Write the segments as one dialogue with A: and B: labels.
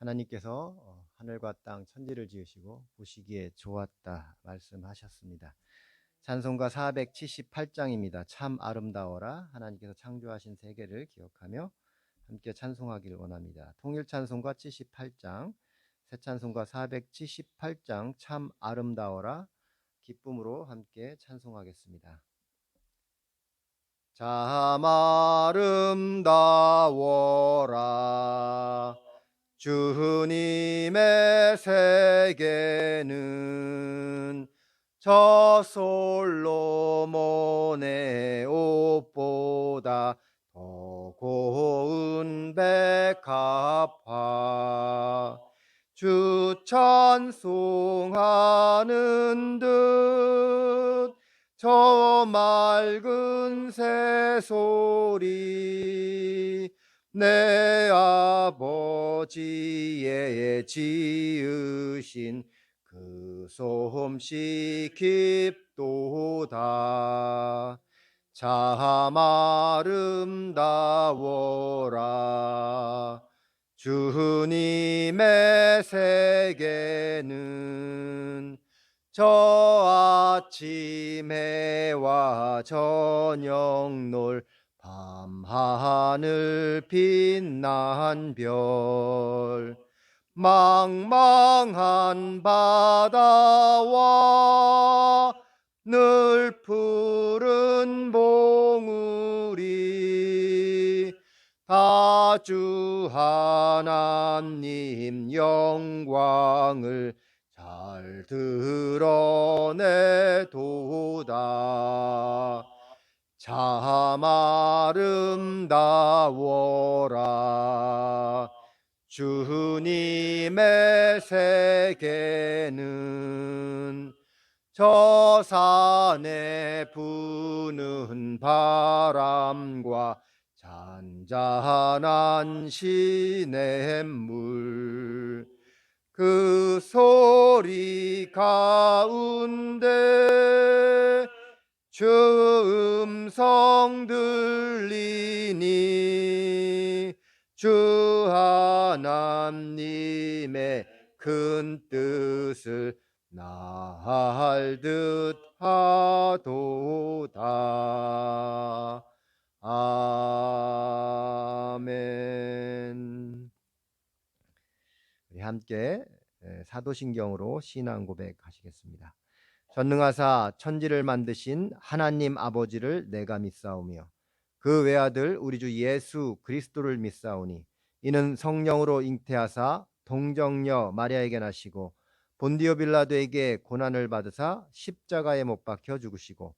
A: 하나님께서 하늘과 땅 천지를 지으시고 보시기에 좋았다 말씀하셨습니다. 찬송가 478장입니다. 참 아름다워라. 하나님께서 창조하신 세계를 기억하며 함께 찬송하기를 원합니다. 통일 찬송가 78장, 새 찬송가 478장 참 아름다워라 기쁨으로 함께 찬송하겠습니다. 참 아름다워라 주님의 세계는 저 솔로몬의 옷보다 더 고운 백합화 주 찬송하는 듯 저 맑은 새소리 내 아버지의 지으신 그 솜씨 깊도다. 참 아름다워라 주님의 세계는 저 아침 해와 저녁 놀 밤하늘 빛난 별 망망한 바다와 늘 푸른 봉우리 다 주 하나님 영광을 잘 드러내도다. 참 아름다워라 주님의 세계는 저 산에 부는 바람과 잔잔한 시냇물 그 소리 가운데 주 음성 들리니 주 하나님의 큰 뜻을 나할 듯 하도다. 아멘. 우리 함께 사도신경으로 신앙 고백하시겠습니다. 전능하사 천지를 만드신 하나님 아버지를 내가 믿사오며 그 외아들 우리 주 예수 그리스도를 믿사오니 이는 성령으로 잉태하사 동정녀 마리아에게 나시고 본디오 빌라도에게 고난을 받으사 십자가에 못 박혀 죽으시고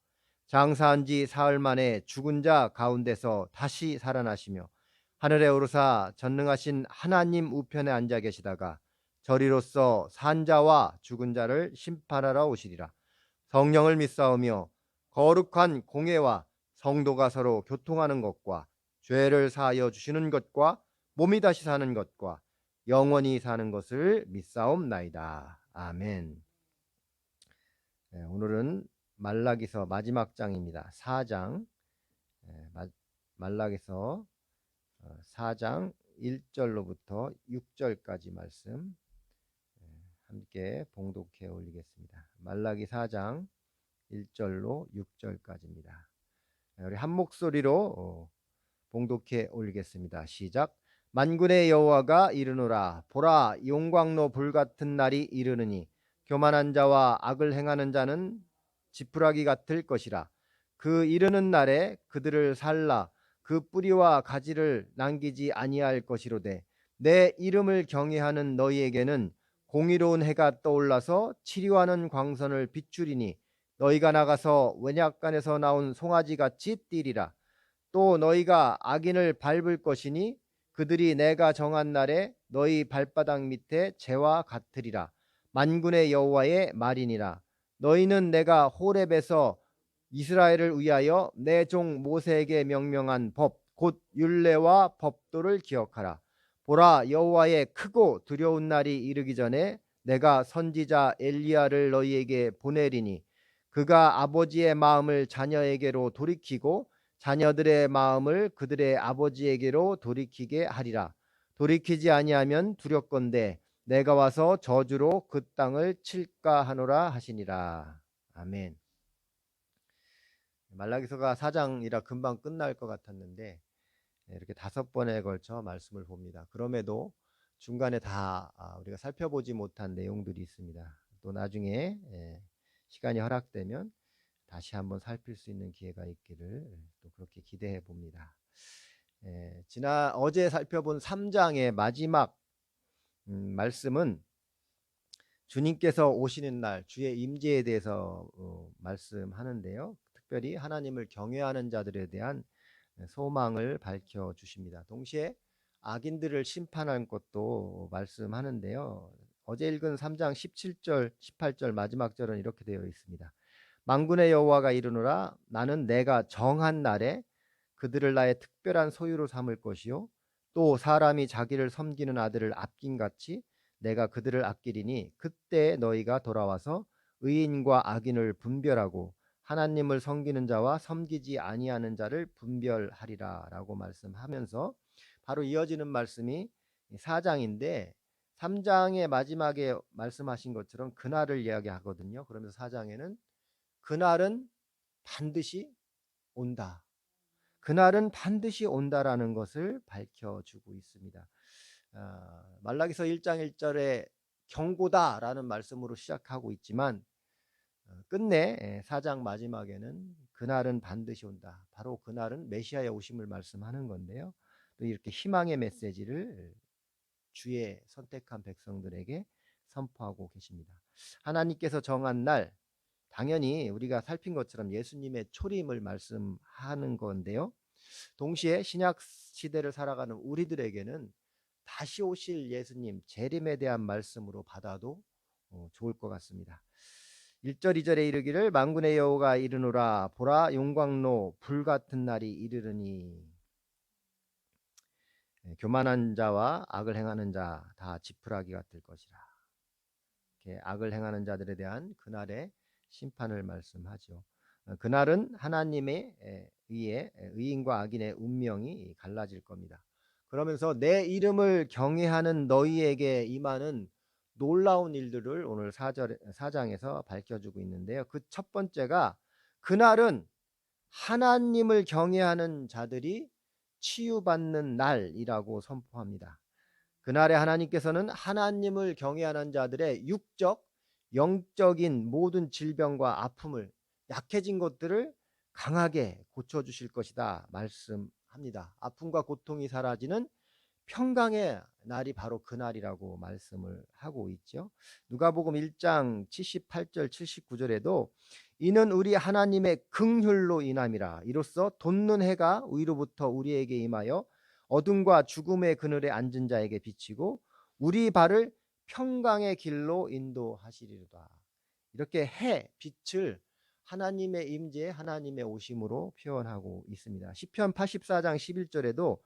A: 장사한 지 사흘 만에 죽은 자 가운데서 다시 살아나시며 하늘에 오르사 전능하신 하나님 우편에 앉아 계시다가 저리로서 산 자와 죽은 자를 심판하러 오시리라. 성령을 믿사오며 거룩한 공회와 성도가 서로 교통하는 것과 죄를 사하여 주시는 것과 몸이 다시 사는 것과 영원히 사는 것을 믿사옵나이다. 아멘. 오늘은 말라기서 마지막 장입니다. 4장 말라기서 4장 1절로부터 6절까지 말씀 함께 봉독해 올리겠습니다. 말라기 4장 1절로 6절까지입니다. 우리 한 목소리로 봉독해 올리겠습니다. 시작. 만군의 여호와가 이르노라. 보라, 용광로 불같은 날이 이르느니 교만한 자와 악을 행하는 자는 지푸라기 같을 것이라. 그 이르는 날에 그들을 살라 그 뿌리와 가지를 남기지 아니할 것이로되 내 이름을 경외하는 너희에게는 공의로운 해가 떠올라서 치료하는 광선을 비추리니 너희가 나가서 wen약간에서 나온 송아지같이 뛰리라. 또 너희가 악인을 밟을 것이니 그들이 내가 정한 날에 너희 발바닥 밑에 재와 같으리라. 만군의 여호와의 말이니라. 너희는 내가 호렙에서 이스라엘을 위하여 내 종 모세에게 명령한 법 곧 율례와 법도를 기억하라. 보라, 여호와의 크고 두려운 날이 이르기 전에 내가 선지자 엘리야를 너희에게 보내리니 그가 아버지의 마음을 자녀에게로 돌이키고 자녀들의 마음을 그들의 아버지에게로 돌이키게 하리라. 돌이키지 아니하면 두렵건대 내가 와서 저주로 그 땅을 칠까 하노라 하시니라. 아멘. 말라기서가 4장이라 금방 끝날 것 같았는데 이렇게 5번에 걸쳐 말씀을 봅니다. 그럼에도 중간에 다 우리가 살펴보지 못한 내용들이 있습니다. 또 나중에 시간이 허락되면 다시 한번 살필 수 있는 기회가 있기를 또 그렇게 기대해 봅니다. 어제 살펴본 3장의 마지막 말씀은 주님께서 오시는 날 주의 임재에 대해서 말씀하는데요. 특별히 하나님을 경외하는 자들에 대한 소망을 밝혀 주십니다. 동시에 악인들을 심판할 것도 말씀하는데요. 어제 읽은 3장 17절 18절 마지막 절은 이렇게 되어 있습니다. 만군의 여호와가 이르노라 나는 내가 정한 날에 그들을 나의 특별한 소유로 삼을 것이요 또 사람이 자기를 섬기는 아들을 아낀 같이 내가 그들을 아끼리니 그때 너희가 돌아와서 의인과 악인을 분별하고 하나님을 섬기는 자와 섬기지 아니하는 자를 분별하리라 라고 말씀하면서 바로 이어지는 말씀이 4장인데 3장의 마지막에 말씀하신 것처럼 그날을 이야기하거든요. 그러면서 4장에는 그날은 반드시 온다. 그날은 반드시 온다라는 것을 밝혀주고 있습니다. 말라기서 1장 1절에 경고다라는 말씀으로 시작하고 있지만 끝내 4장 마지막에는 그날은 반드시 온다. 바로 그날은 메시아의 오심을 말씀하는 건데요. 또 이렇게 희망의 메시지를 주의 선택한 백성들에게 선포하고 계십니다. 하나님께서 정한 날 당연히 우리가 살핀 것처럼 예수님의 초림을 말씀하는 건데요. 동시에 신약 시대를 살아가는 우리들에게는 다시 오실 예수님 재림에 대한 말씀으로 받아도 좋을 것 같습니다. 1절 2절에 이르기를 만군의 여호가 이르노라 보라 용광로 불같은 날이 이르르니 교만한 자와 악을 행하는 자 다 지푸라기가 될 것이라. 이렇게 악을 행하는 자들에 대한 그날의 심판을 말씀하죠. 그날은 하나님의 의에 의인과 악인의 운명이 갈라질 겁니다. 그러면서 내 이름을 경외하는 너희에게 임하는 놀라운 일들을 오늘 4장에서 밝혀주고 있는데요. 그 첫 번째가 그날은 하나님을 경외하는 자들이 치유받는 날이라고 선포합니다. 그날에 하나님께서는 하나님을 경외하는 자들의 육적, 영적인 모든 질병과 아픔을 약해진 것들을 강하게 고쳐주실 것이다 말씀합니다. 아픔과 고통이 사라지는 평강의 날이 바로 그날이라고 말씀을 하고 있죠. 누가복음 1장 78절 79절에도 이는 우리 하나님의 긍휼로 인함이라 이로써 돋는 해가 위로부터 우리에게 임하여 어둠과 죽음의 그늘에 앉은 자에게 비치고 우리 발을 평강의 길로 인도하시리로다. 이렇게 빛을 하나님의 임재, 하나님의 오심으로 표현하고 있습니다. 시편 84장 11절에도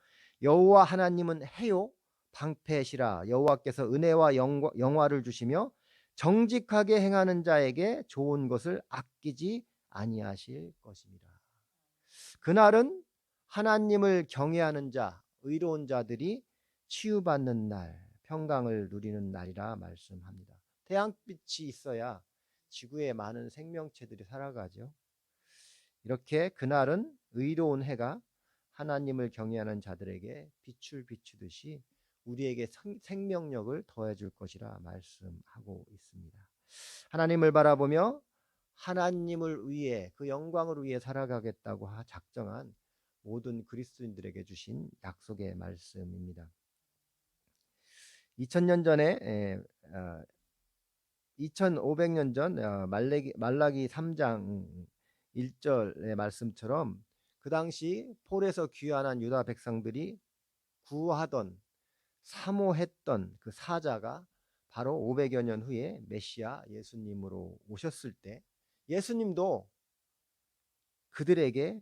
A: 여호와 하나님은 해요 방패시라 여호와께서 은혜와 영화를 주시며 정직하게 행하는 자에게 좋은 것을 아끼지 아니하실 것입니다. 그날은 하나님을 경외하는 자, 의로운 자들이 치유받는 날, 평강을 누리는 날이라 말씀합니다. 태양빛이 있어야 지구에 많은 생명체들이 살아가죠. 이렇게 그날은 의로운 해가 하나님을 경외하는 자들에게 빛을 비추듯이 우리에게 생명력을 더해줄 것이라 말씀하고 있습니다. 하나님을 바라보며 하나님을 위해 그 영광을 위해 살아가겠다고 작정한 모든 그리스도인들에게 주신 약속의 말씀입니다. 2000년 전에 2500년 전 말라기 3장 1절의 말씀처럼 그 당시 폴에서 귀환한 유다 백성들이 구하던 사모했던 그 사자가 바로 500여 년 후에 메시아 예수님으로 오셨을 때 예수님도 그들에게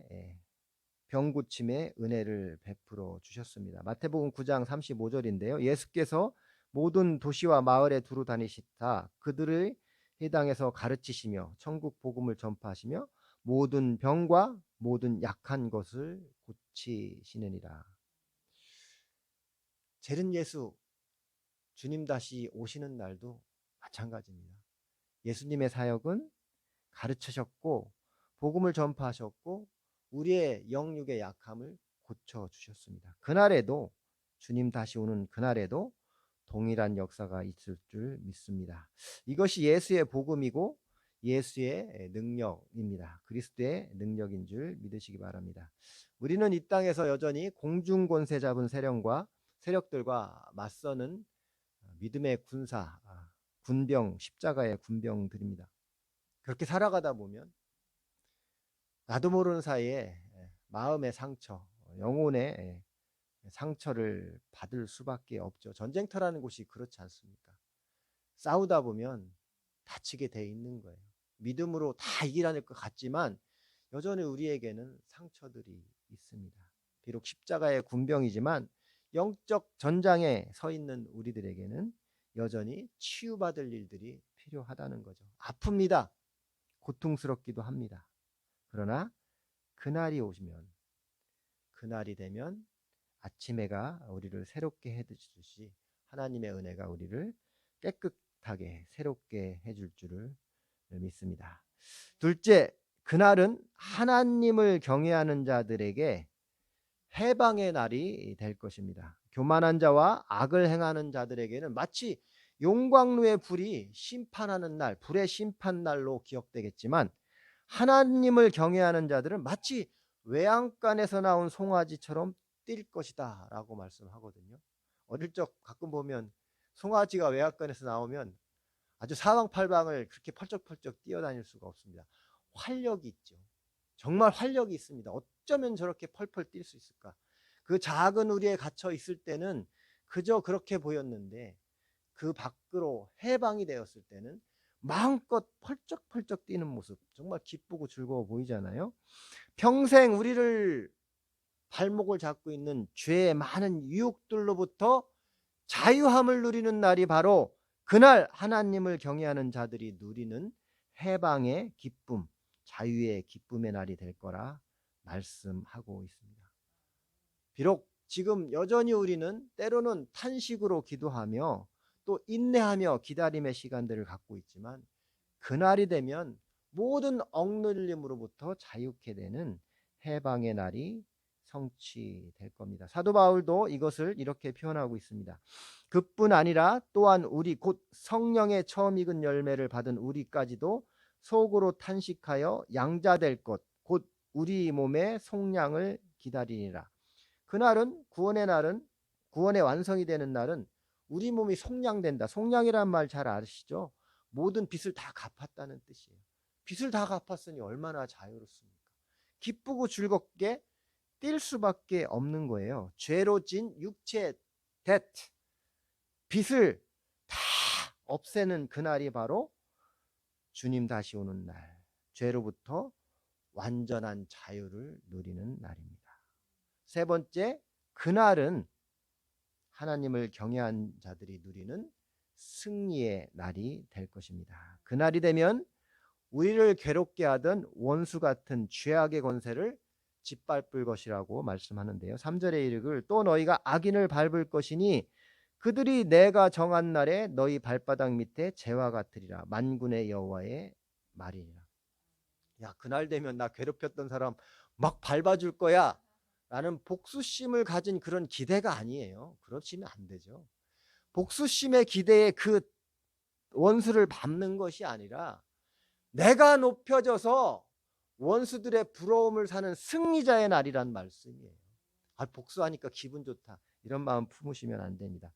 A: 병 고침의 은혜를 베풀어 주셨습니다. 마태복음 9장 35절인데요. 예수께서 모든 도시와 마을에 두루 다니시다 그들의 해당에서 가르치시며 천국 복음을 전파하시며 모든 병과 모든 약한 것을 고치시느니라. 재는 예수 주님 다시 오시는 날도 마찬가지입니다. 예수님의 사역은 가르치셨고 복음을 전파하셨고 우리의 영육의 약함을 고쳐주셨습니다. 그날에도 주님 다시 오는 그날에도 동일한 역사가 있을 줄 믿습니다. 이것이 예수의 복음이고 예수의 능력입니다. 그리스도의 능력인 줄 믿으시기 바랍니다. 우리는 이 땅에서 여전히 공중 권세 잡은 세력들과 맞서는 믿음의 군사, 군병, 십자가의 군병들입니다. 그렇게 살아가다 보면 나도 모르는 사이에 마음의 상처, 영혼의 상처를 받을 수밖에 없죠. 전쟁터라는 곳이 그렇지 않습니까? 싸우다 보면 다치게 돼 있는 거예요. 믿음으로 다 이기라는 것 같지만 여전히 우리에게는 상처들이 있습니다. 비록 십자가의 군병이지만 영적 전장에 서 있는 우리들에게는 여전히 치유받을 일들이 필요하다는 거죠. 아픕니다. 고통스럽기도 합니다. 그러나 그날이 오시면, 그날이 되면 아침 해가 우리를 새롭게 해주듯이 하나님의 은혜가 우리를 깨끗하게 새롭게 해줄 줄을 믿습니다. 둘째, 그날은 하나님을 경외하는 자들에게 해방의 날이 될 것입니다. 교만한 자와 악을 행하는 자들에게는 마치 용광로의 불이 심판하는 날, 불의 심판날로 기억되겠지만 하나님을 경외하는 자들은 마치 외양간에서 나온 송아지처럼 뛸 것이다 라고 말씀하거든요. 어릴 적 가끔 보면 송아지가 외양간에서 나오면 아주 사방팔방을 그렇게 펄쩍펄쩍 뛰어다닐 수가 없습니다. 활력이 있죠. 정말 활력이 있습니다. 어쩌면 저렇게 펄펄 뛸 수 있을까? 그 작은 우리에 갇혀 있을 때는 그저 그렇게 보였는데 그 밖으로 해방이 되었을 때는 마음껏 펄쩍펄쩍 뛰는 모습 정말 기쁘고 즐거워 보이잖아요. 평생 우리를 발목을 잡고 있는 죄의 많은 유혹들로부터 자유함을 누리는 날이 바로 그날 하나님을 경외하는 자들이 누리는 해방의 기쁨, 자유의 기쁨의 날이 될 거라 말씀하고 있습니다. 비록 지금 여전히 우리는 때로는 탄식으로 기도하며 또 인내하며 기다림의 시간들을 갖고 있지만 그날이 되면 모든 억눌림으로부터 자유케 되는 해방의 날이 성취될 겁니다. 사도 바울도 이것을 이렇게 표현하고 있습니다. 그뿐 아니라 또한 우리 곧 성령의 처음 익은 열매를 받은 우리까지도 속으로 탄식하여 양자될 것 곧 우리 몸의 속량을 기다리니라. 그날은 구원의 날은 구원의 완성이 되는 날은 우리 몸이 속량된다. 속량이란 말 잘 아시죠? 모든 빚을 다 갚았다는 뜻이에요. 빚을 다 갚았으니 얼마나 자유롭습니까? 기쁘고 즐겁게 뛸 수밖에 없는 거예요. 죄로 진 육체 debt, 빚을 다 없애는 그날이 바로 주님 다시 오는 날, 죄로부터 완전한 자유를 누리는 날입니다. 세 번째, 그날은 하나님을 경외한 자들이 누리는 승리의 날이 될 것입니다. 그날이 되면 우리를 괴롭게 하던 원수 같은 죄악의 권세를 짓밟을 것이라고 말씀하는데요. 3절에 이르길 또 너희가 악인을 밟을 것이니 그들이 내가 정한 날에 너희 발바닥 밑에 재와 같으리라. 만군의 여호와의 말이니라. 야, 그날 되면 나 괴롭혔던 사람 막 밟아줄 거야 라는 복수심을 가진 그런 기대가 아니에요. 그러시면 안 되죠. 복수심의 기대에 그 원수를 밟는 것이 아니라 내가 높여져서 원수들의 부러움을 사는 승리자의 날이란 말씀이에요. 복수하니까 기분 좋다 이런 마음 품으시면 안 됩니다.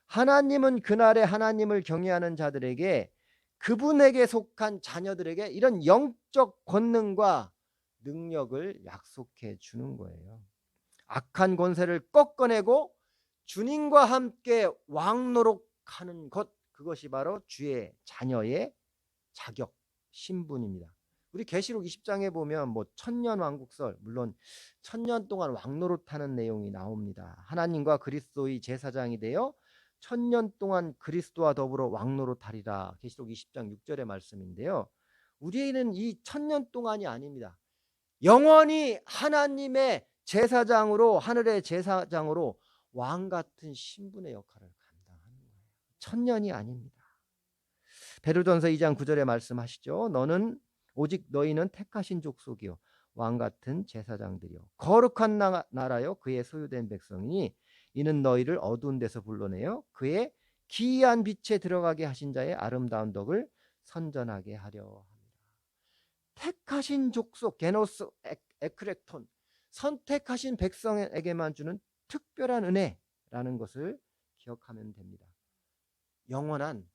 A: 하나님은 그날에 하나님을 경외하는 자들에게 그분에게 속한 자녀들에게 이런 영적 권능과 능력을 약속해 주는 거예요. 악한 권세를 꺾어내고 주님과 함께 왕노릇하는 것, 그것이 바로 주의 자녀의 자격, 신분입니다. 우리 계시록 20장에 보면 천년 왕국설, 물론 천년 동안 왕노릇하는 내용이 나옵니다. 하나님과 그리스도의 제사장이 되어 천년 동안 그리스도와 더불어 왕노릇하리라. 계시록 20장 6절의 말씀인데요. 우리는 이 천년 동안이 아닙니다. 영원히 하나님의 제사장으로, 하늘의 제사장으로 왕 같은 신분의 역할을 감당하는 거예요. 천년이 아닙니다. 베드로전서 2장 9절에 말씀하시죠. 너는 오직 너희는 택하신 족속이요 왕 같은 제사장들이요 거룩한 나라요 그의 소유된 백성이니 이는 너희를 어두운 데서 불러내어 그의 기이한 빛에 들어가게 하신 자의 아름다운 덕을 선전하게 하려 합니다. 택하신 족속 게노스 에크렉톤 선택하신 백성에게만 주는 특별한 은혜라는 것을 기억하면 됩니다. 영원한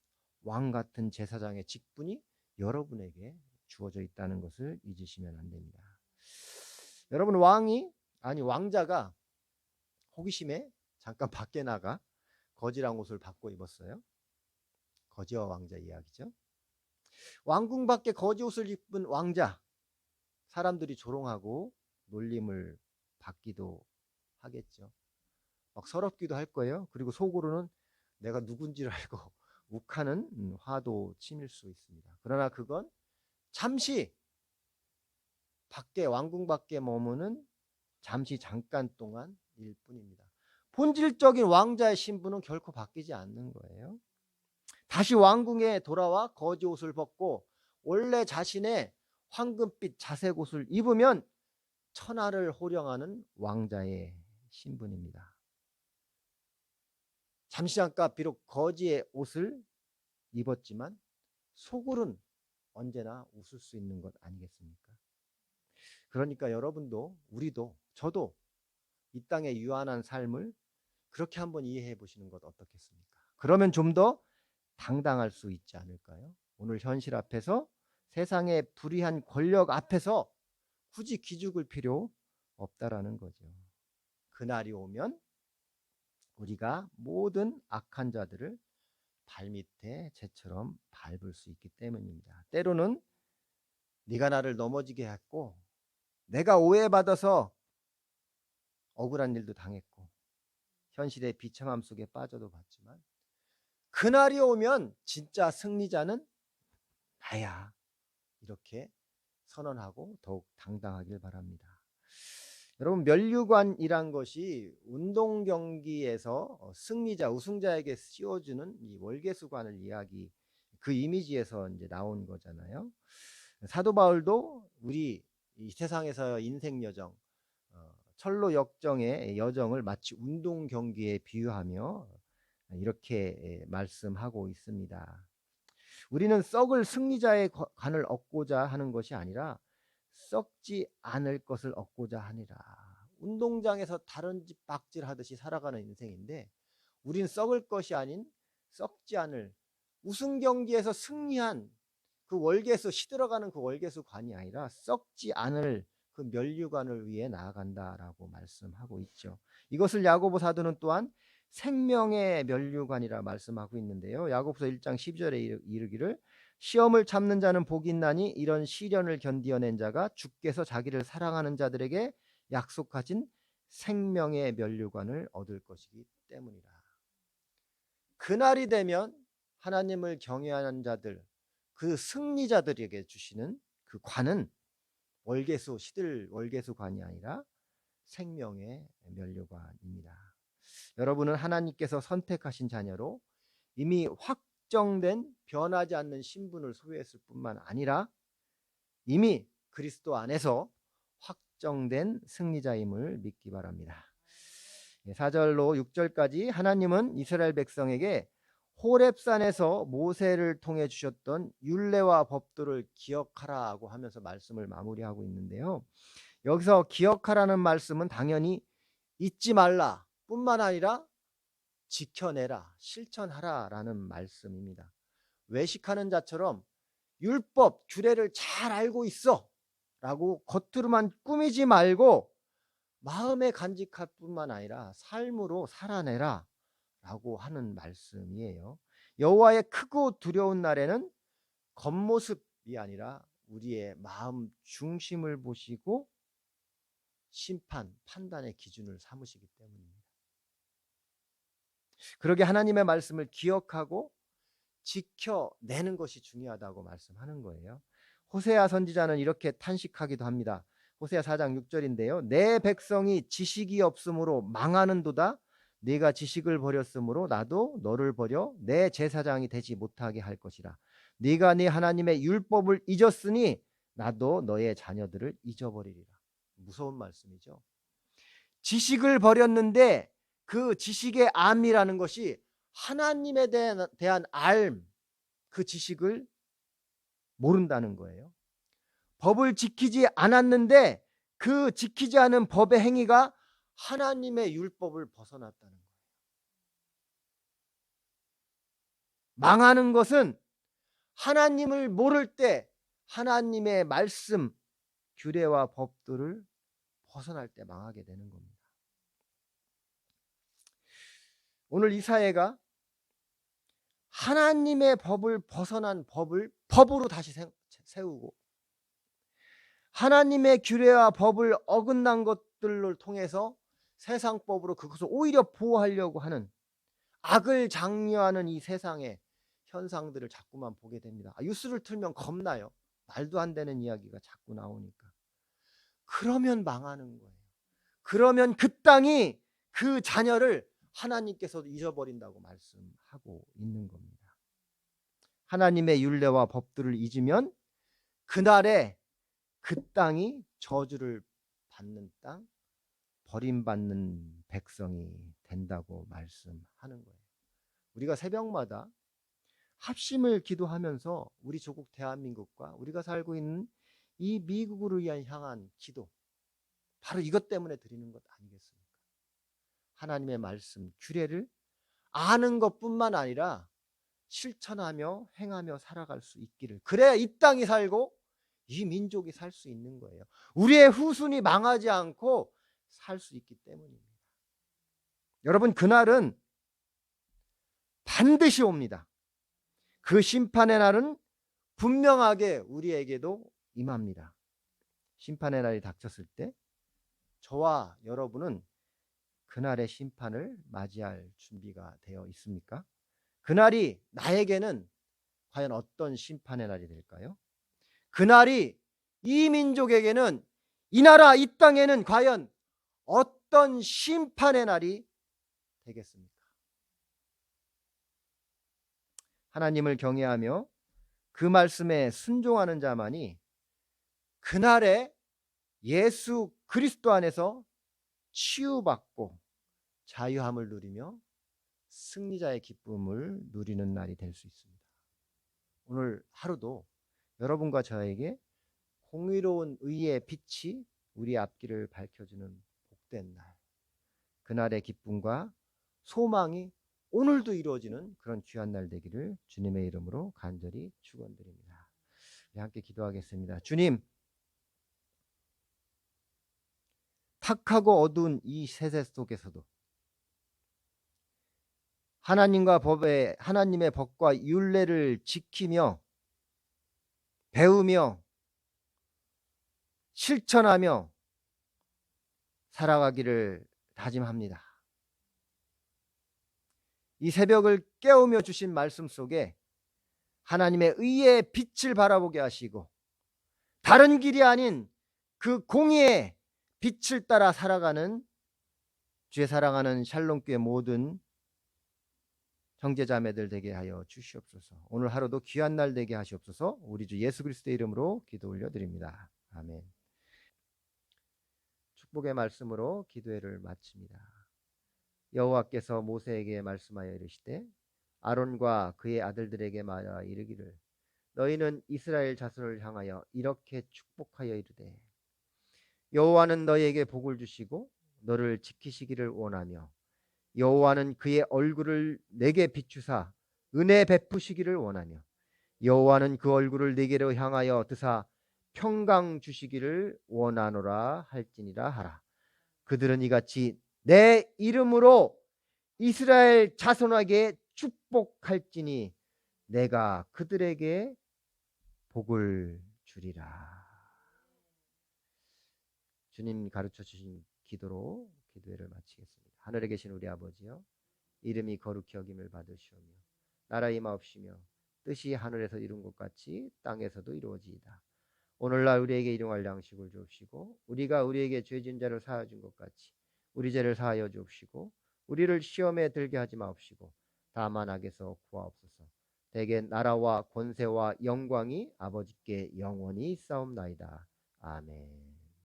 A: 왕 같은 제사장의 직분이 여러분에게 주어져 있다는 것을 잊으시면 안 됩니다. 여러분 왕자가 호기심에 잠깐 밖에 나가 거지랑 옷을 바꿔 입었어요. 거지와 왕자 이야기죠. 왕궁 밖에 거지 옷을 입은 왕자 사람들이 조롱하고 놀림을 받기도 하겠죠. 막 서럽기도 할 거예요. 그리고 속으로는 내가 누군지를 알고 욱하는 화도 치밀 수 있습니다. 그러나 그건 잠시 밖에 왕궁 밖에 머무는 잠시 잠깐 동안일 뿐입니다. 본질적인 왕자의 신분은 결코 바뀌지 않는 거예요. 다시 왕궁에 돌아와 거지 옷을 벗고 원래 자신의 황금빛 자색 옷을 입으면 천하를 호령하는 왕자의 신분입니다. 잠시 잠깐 비록 거지의 옷을 입었지만 속으로는 언제나 웃을 수 있는 것 아니겠습니까? 그러니까 여러분도 우리도 저도 이 땅의 유한한 삶을 그렇게 한번 이해해 보시는 것 어떻겠습니까? 그러면 좀 더 당당할 수 있지 않을까요? 오늘 현실 앞에서 세상의 불의한 권력 앞에서 굳이 기죽을 필요 없다라는 거죠. 그날이 오면 우리가 모든 악한 자들을 발밑에 재처럼 밟을 수 있기 때문입니다. 때로는 네가 나를 넘어지게 했고 내가 오해받아서 억울한 일도 당했고 현실의 비참함 속에 빠져도 봤지만 그날이 오면 진짜 승리자는 나야 이렇게 선언하고 더욱 당당하길 바랍니다. 여러분 면류관이란 것이 운동 경기에서 승리자 우승자에게 씌워주는 이 월계수관을 이야기 그 이미지에서 이제 나온 거잖아요. 사도 바울도 우리 이 세상에서 인생 여정 철로 역정의 여정을 마치 운동 경기에 비유하며 이렇게 말씀하고 있습니다. 우리는 썩을 승리자의 관을 얻고자 하는 것이 아니라 썩지 않을 것을 얻고자 하니라. 운동장에서 다른 집 박질하듯이 살아가는 인생인데 우린 썩을 것이 아닌 썩지 않을 우승 경기에서 승리한 그 월계수 시들어가는 그 월계수관이 아니라 썩지 않을 그 면류관을 위해 나아간다라고 말씀하고 있죠. 이것을 야고보 사도는 또한 생명의 면류관이라 말씀하고 있는데요. 야고보서 1장 12절에 이르기를 시험을 참는 자는 복이 있나니 이런 시련을 견디어낸 자가 주께서 자기를 사랑하는 자들에게 약속하신 생명의 면류관을 얻을 것이기 때문이라. 그날이 되면 하나님을 경외하는 자들 그 승리자들에게 주시는 그 관은 시들 월계수관이 아니라 생명의 면류관입니다. 여러분은 하나님께서 선택하신 자녀로 이미 확정된 변하지 않는 신분을 소유했을 뿐만 아니라 이미 그리스도 안에서 확정된 승리자임을 믿기 바랍니다. 4절로 6절까지 하나님은 이스라엘 백성에게 호렙산에서 모세를 통해 주셨던 율례와 법도를 기억하라고 하면서 말씀을 마무리하고 있는데요. 여기서 기억하라는 말씀은 당연히 잊지 말라 뿐만 아니라 지켜내라, 실천하라라는 말씀입니다. 외식하는 자처럼 율법, 규례를 잘 알고 있어 라고 겉으로만 꾸미지 말고 마음에 간직할 뿐만 아니라 삶으로 살아내라 라고 하는 말씀이에요. 여호와의 크고 두려운 날에는 겉모습이 아니라 우리의 마음 중심을 보시고 판단의 기준을 삼으시기 때문입니다. 그러게 하나님의 말씀을 기억하고 지켜내는 것이 중요하다고 말씀하는 거예요. 호세아 선지자는 이렇게 탄식하기도 합니다. 호세아 4장 6절인데요. 내 백성이 지식이 없으므로 망하는도다. 네가 지식을 버렸으므로 나도 너를 버려 내 제사장이 되지 못하게 할 것이라. 네가 네 하나님의 율법을 잊었으니 나도 너의 자녀들을 잊어버리리라. 무서운 말씀이죠. 지식을 버렸는데 그 지식의 암이라는 것이 하나님에 대한 알, 그 지식을 모른다는 거예요. 법을 지키지 않았는데 그 지키지 않은 법의 행위가 하나님의 율법을 벗어났다는 거예요. 망하는 것은 하나님을 모를 때 하나님의 말씀, 규례와 법들을 벗어날 때 망하게 되는 겁니다. 오늘 이 사회가 하나님의 법을 벗어난 법을 법으로 다시 세우고 하나님의 규례와 법을 어긋난 것들을 통해서 세상법으로 그것을 오히려 보호하려고 하는 악을 장려하는 이 세상의 현상들을 자꾸만 보게 됩니다. 뉴스를 틀면 겁나요. 말도 안 되는 이야기가 자꾸 나오니까. 그러면 망하는 거예요. 그러면 그 땅이 그 자녀를 하나님께서 잊어버린다고 말씀하고 있는 겁니다. 하나님의 율례와 법들을 잊으면 그날에 그 땅이 저주를 받는 땅, 버림받는 백성이 된다고 말씀하는 거예요. 우리가 새벽마다 합심을 기도하면서 우리 조국 대한민국과 우리가 살고 있는 이 미국을 향한 기도, 바로 이것 때문에 드리는 것 아니겠습니까? 하나님의 말씀, 규례를 아는 것뿐만 아니라 실천하며 행하며 살아갈 수 있기를, 그래야 이 땅이 살고 이 민족이 살 수 있는 거예요. 우리의 후손이 망하지 않고 살 수 있기 때문입니다. 여러분, 그날은 반드시 옵니다. 그 심판의 날은 분명하게 우리에게도 임합니다. 심판의 날이 닥쳤을 때 저와 여러분은 그날의 심판을 맞이할 준비가 되어 있습니까? 그날이 나에게는 과연 어떤 심판의 날이 될까요? 그날이 이 민족에게는, 이 나라 이 땅에는 과연 어떤 심판의 날이 되겠습니까? 하나님을 경외하며 그 말씀에 순종하는 자만이 그날에 예수 그리스도 안에서 치유받고 자유함을 누리며 승리자의 기쁨을 누리는 날이 될 수 있습니다. 오늘 하루도 여러분과 저에게 공의로운 의의 빛이 우리 앞길을 밝혀주는 복된 날, 그날의 기쁨과 소망이 오늘도 이루어지는 그런 귀한 날 되기를 주님의 이름으로 간절히 축원드립니다. 함께 기도하겠습니다. 주님, 탁하고 어두운 이 세대 속에서도 하나님의 법과 율례를 지키며 배우며 실천하며 살아가기를 다짐합니다. 이 새벽을 깨우며 주신 말씀 속에 하나님의 의의 빛을 바라보게 하시고 다른 길이 아닌 그 공의의 빛을 따라 살아가는 주의 사랑하는 샬롬교회 모든 형제자매들 되게 하여 주시옵소서. 오늘 하루도 귀한 날 되게 하시옵소서. 우리 주 예수 그리스도의 이름으로 기도 올려드립니다. 아멘. 축복의 말씀으로 기도회를 마칩니다. 여호와께서 모세에게 말씀하여 이르시되 아론과 그의 아들들에게 말하여 이르기를 너희는 이스라엘 자손을 향하여 이렇게 축복하여 이르되 여호와는 너희에게 복을 주시고 너를 지키시기를 원하며 여호와는 그의 얼굴을 내게 비추사 은혜 베푸시기를 원하며 여호와는 그 얼굴을 내게로 향하여 드사 평강 주시기를 원하노라 할지니라 하라. 그들은 이같이 내 이름으로 이스라엘 자손에게 축복할지니 내가 그들에게 복을 주리라. 주님 가르쳐 주신 기도로 기도회를 마치겠습니다. 하늘에 계신 우리 아버지여, 이름이 거룩히 여김을 받으시오며 나라 임하옵시며 뜻이 하늘에서 이룬 것 같이 땅에서도 이루어지이다. 오늘날 우리에게 일용할 양식을 주옵시고 우리가 우리에게 죄진 자를 사하여 준 것 같이 우리 죄를 사하여 주옵시고 우리를 시험에 들게 하지 마옵시고 다만 악에서 구하옵소서. 대개 나라와 권세와 영광이 아버지께 영원히 있사옵나이다. 아멘.